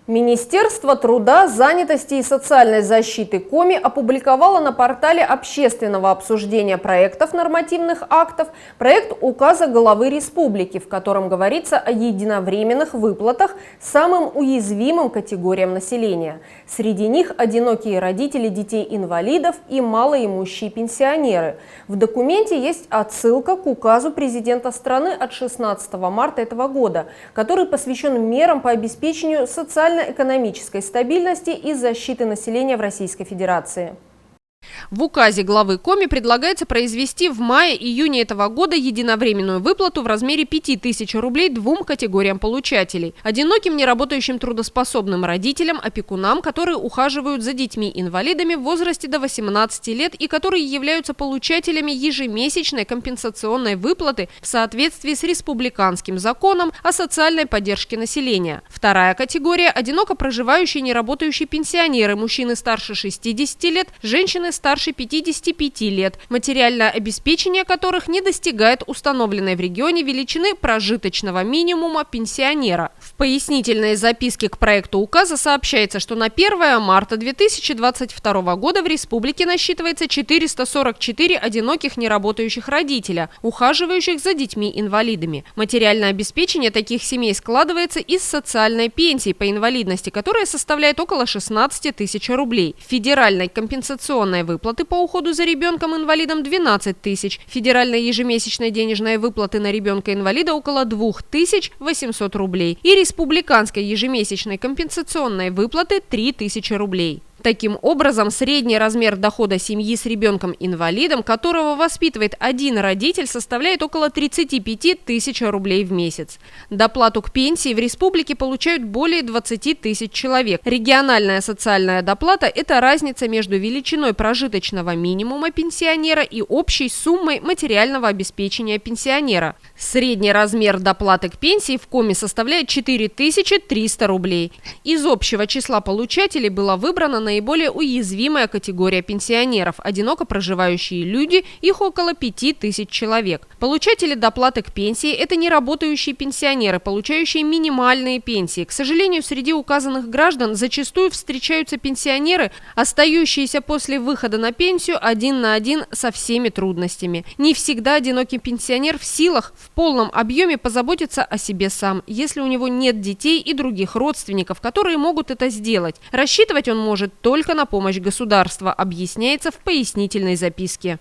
Министерство труда, занятости и социальной защиты Коми опубликовало на портале общественного обсуждения проектов нормативных актов проект указа главы республики, в котором говорится о единовременных выплатах самым уязвимым категориям населения. Среди них одинокие родители детей-инвалидов и малоимущие пенсионеры. В документе есть отсылка к указу президента страны от 16 марта этого года, который посвящен мерам по обеспечению социально-экономической стабильности и защиты населения в Российской Федерации. В указе главы Коми предлагается произвести в мае-июне этого года единовременную выплату в размере 5000 рублей двум категориям получателей – одиноким неработающим трудоспособным родителям, опекунам, которые ухаживают за детьми-инвалидами в возрасте до 18 лет и которые являются получателями ежемесячной компенсационной выплаты в соответствии с республиканским законом о социальной поддержке населения. Вторая категория – одиноко проживающие неработающие пенсионеры, мужчины старше 60 лет, женщины старше 55 лет, материальное обеспечение которых не достигает установленной в регионе величины прожиточного минимума пенсионера. В пояснительной записке к проекту указа сообщается, что на 1 марта 2022 года в республике насчитывается 444 одиноких неработающих родителя, ухаживающих за детьми-инвалидами. Материальное обеспечение таких семей складывается из социальной пенсии по инвалидности, которая составляет около 16 тысяч рублей, федеральной компенсационной выплаты по уходу за ребенком-инвалидом 12 тысяч, федеральной ежемесячной денежной выплаты на ребенка-инвалида около 2800 рублей и республиканской ежемесячной компенсационной выплаты 3000 рублей. Таким образом, средний размер дохода семьи с ребенком-инвалидом, которого воспитывает один родитель, составляет около 35 тысяч рублей в месяц. Доплату к пенсии в республике получают более 20 тысяч человек. Региональная социальная доплата – это разница между величиной прожиточного минимума пенсионера и общей суммой материального обеспечения пенсионера. Средний размер доплаты к пенсии в Коми составляет 4300 рублей. Из общего числа получателей была выбрана наиболее уязвимая категория пенсионеров – одиноко проживающие люди, их около 5000 человек. Получатели доплаты к пенсии – это неработающие пенсионеры, получающие минимальные пенсии. К сожалению, среди указанных граждан зачастую встречаются пенсионеры, остающиеся после выхода на пенсию один на один со всеми трудностями. Не всегда одинокий пенсионер в силах в полном объеме позаботиться о себе сам, если у него нет детей и других родственников, которые могут это сделать. Рассчитывать он может только на помощь государства, объясняется в пояснительной записке.